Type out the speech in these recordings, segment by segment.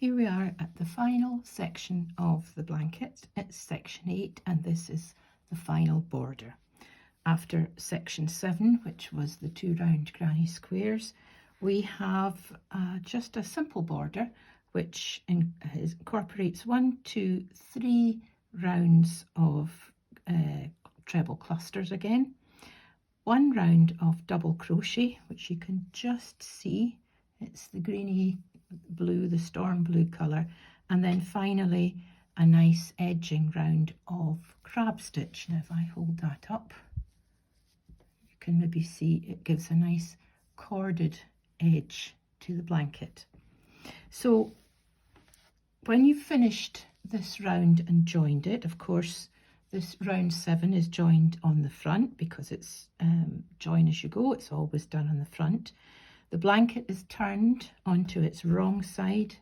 Here we are at the final section of the blanket. It's section 8 and this is the final border. After section 7, which was the 2 round granny squares, we have just a simple border which incorporates 1, 2, 3 rounds of treble clusters again, 1 round of double crochet, which you can just see, it's the greeny blue, the storm blue colour, and then finally a nice edging round of crab stitch. Now if I hold that up, you can maybe see it gives a nice corded edge to the blanket. So when you've finished this round and joined it, of course this round 7 is joined on the front because it's join as you go, it's always done on the front. The blanket is turned onto its wrong side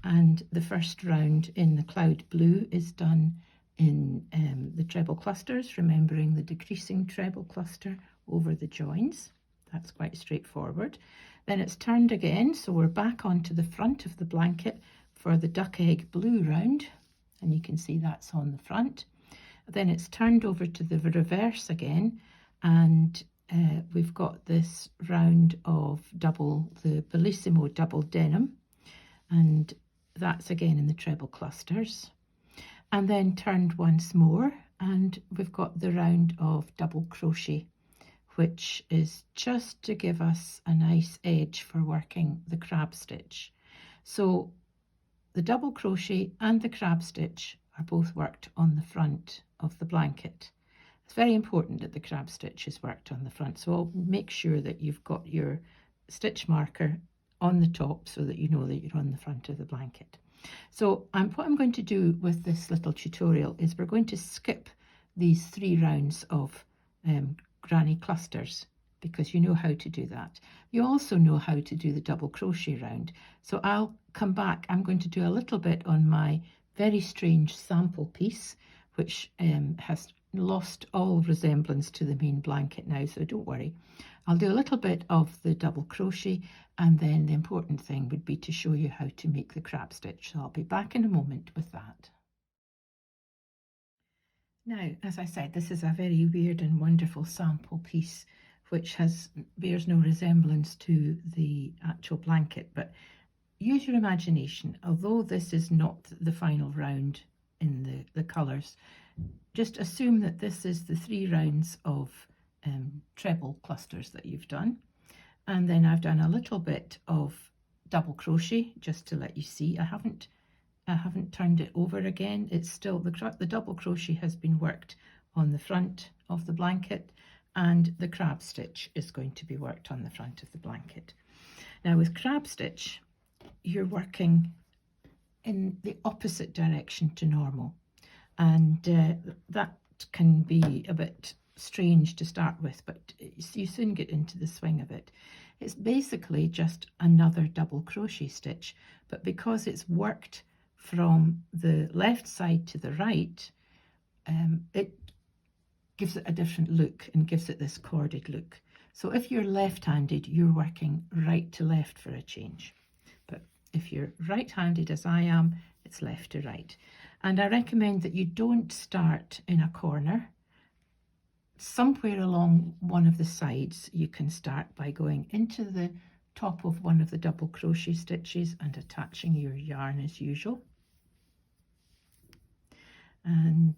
and the first round in the cloud blue is done in the treble clusters, remembering the decreasing treble cluster over the joins. That's quite straightforward. Then it's turned again, so we're back onto the front of the blanket for the duck egg blue round, and you can see that's on the front. Then it's turned over to the reverse again, and we've got this round of the bellissimo double denim, and that's again in the treble clusters, and then turned once more, and we've got the round of double crochet, which is just to give us a nice edge for working the crab stitch. So the double crochet and the crab stitch are both worked on the front of the blanket. It's very important that the crab stitch is worked on the front, so I'll make sure that you've got your stitch marker on the top so that you know that you're on the front of the blanket. So what I'm going to do with this little tutorial is we're going to skip these 3 rounds of granny clusters because you know how to do that. You also know how to do the double crochet round. So I'll come back, I'm going to do a little bit on my very strange sample piece, which has lost all resemblance to the main blanket now, so don't worry. I'll do a little bit of the double crochet, and then the important thing would be to show you how to make the crab stitch. So I'll be back in a moment with that. Now, as I said, this is a very weird and wonderful sample piece which bears no resemblance to the actual blanket, but use your imagination. Although this is not the final round in the colours, just assume that this is the 3 rounds of treble clusters that you've done, and then I've done a little bit of double crochet just to let you see. I haven't turned it over again. It's still the double crochet has been worked on the front of the blanket, and the crab stitch is going to be worked on the front of the blanket. Now with crab stitch, you're working in the opposite direction to normal, and that can be a bit strange to start with, but you soon get into the swing of it. It's basically just another double crochet stitch, but because it's worked from the left side to the right, it gives it a different look and gives it this corded look. So if you're left-handed, you're working right to left for a change. But if you're right-handed as I am, it's left to right. And I recommend that you don't start in a corner. Somewhere along one of the sides, you can start by going into the top of one of the double crochet stitches and attaching your yarn as usual. And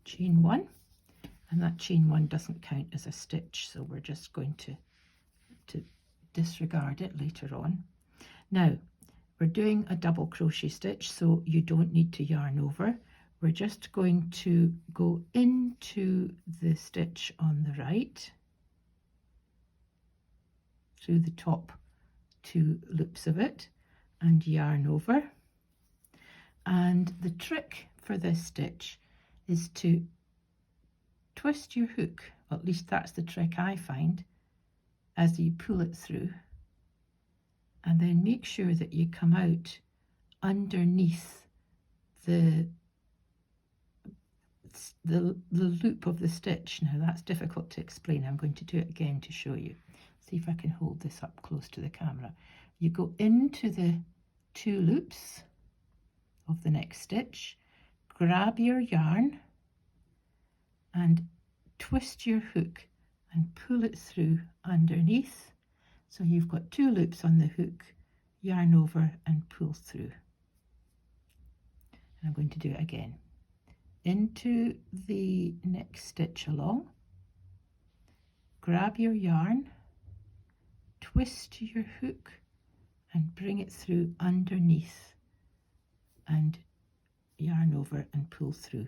chain 1, and that chain 1 doesn't count as a stitch, so we're just going to disregard it later on. Now we're doing a double crochet stitch, so you don't need to yarn over. We're just going to go into the stitch on the right through the top 2 loops of it and yarn over. And the trick for this stitch is to twist your hook, or at least that's the trick I find, as you pull it through, and then make sure that you come out underneath the loop of the stitch. Now that's difficult to explain. I'm going to do it again to show you. See if I can hold this up close to the camera. You go into the 2 loops of the next stitch, grab your yarn and twist your hook and pull it through underneath. So you've got 2 loops on the hook, yarn over and pull through. And I'm going to do it again. Into the next stitch along, grab your yarn, twist your hook and bring it through underneath and yarn over and pull through.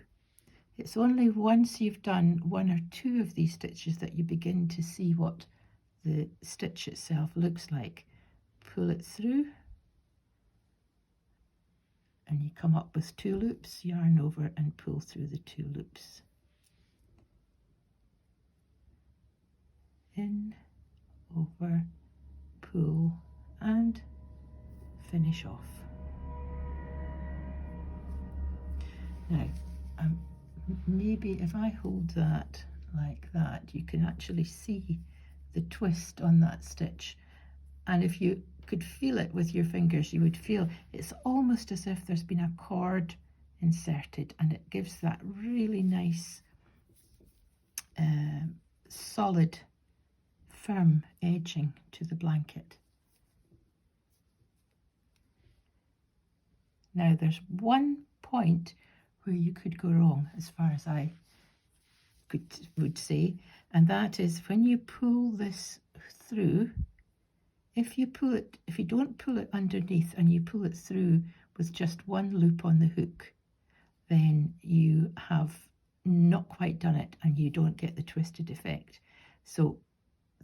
It's only once you've done 1 or 2 of these stitches that you begin to see what the stitch itself looks like. Pull it through and you come up with 2 loops, yarn over and pull through the 2 loops. In, over, pull and finish off. Now, maybe if I hold that like that, you can actually see the twist on that stitch, and if you could feel it with your fingers, you would feel it's almost as if there's been a cord inserted, and it gives that really nice solid firm edging to the blanket. Now there's one point where you could go wrong, as far as I would say, and that is when you pull this through. If you don't pull it underneath and you pull it through with just 1 loop on the hook, then you have not quite done it and you don't get the twisted effect. So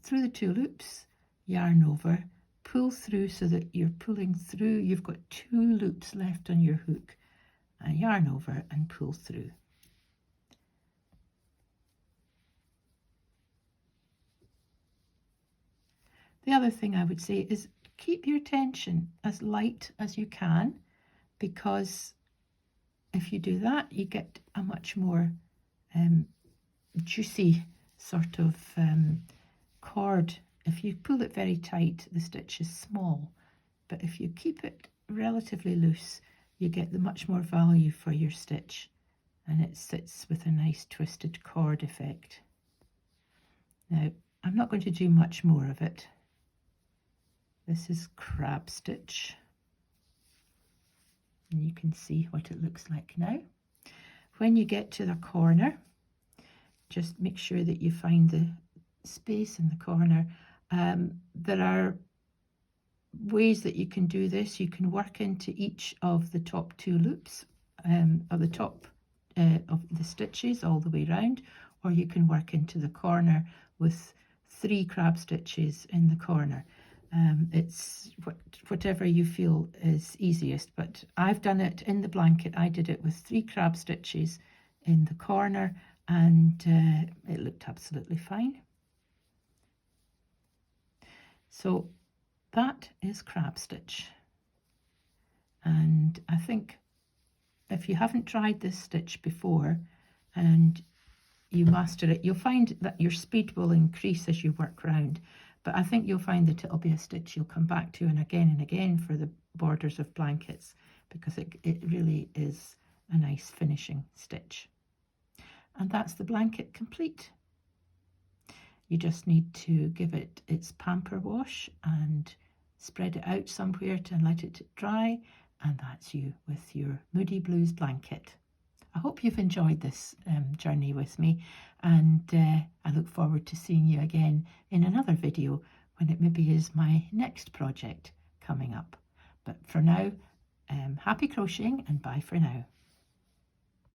through the 2 loops, yarn over, pull through so that you're pulling through, you've got 2 loops left on your hook, and yarn over and pull through. The other thing I would say is keep your tension as light as you can, because if you do that, you get a much more juicy sort of cord. If you pull it very tight, the stitch is small, but if you keep it relatively loose, you get the much more value for your stitch, and it sits with a nice twisted cord effect. Now, I'm not going to do much more of it. This is crab stitch, and you can see what it looks like now. When you get to the corner, just make sure that you find the space in the corner. There are ways that you can do this. You can work into each of the top 2 loops of the top of the stitches all the way round, or you can work into the corner with 3 crab stitches in the corner. It's whatever you feel is easiest, but I've done it in the blanket. I did it with 3 crab stitches in the corner, and it looked absolutely fine. So that is crab stitch, and I think if you haven't tried this stitch before and you master it, you'll find that your speed will increase as you work round. But I think you'll find that it'll be a stitch you'll come back to and again for the borders of blankets, because it really is a nice finishing stitch. And that's the blanket complete. You just need to give it its pamper wash and spread it out somewhere to let it dry, and that's you with your Moody Blues blanket. I hope you've enjoyed this journey with me, and I look forward to seeing you again in another video when it maybe is my next project coming up. But for now, happy crocheting and bye for now.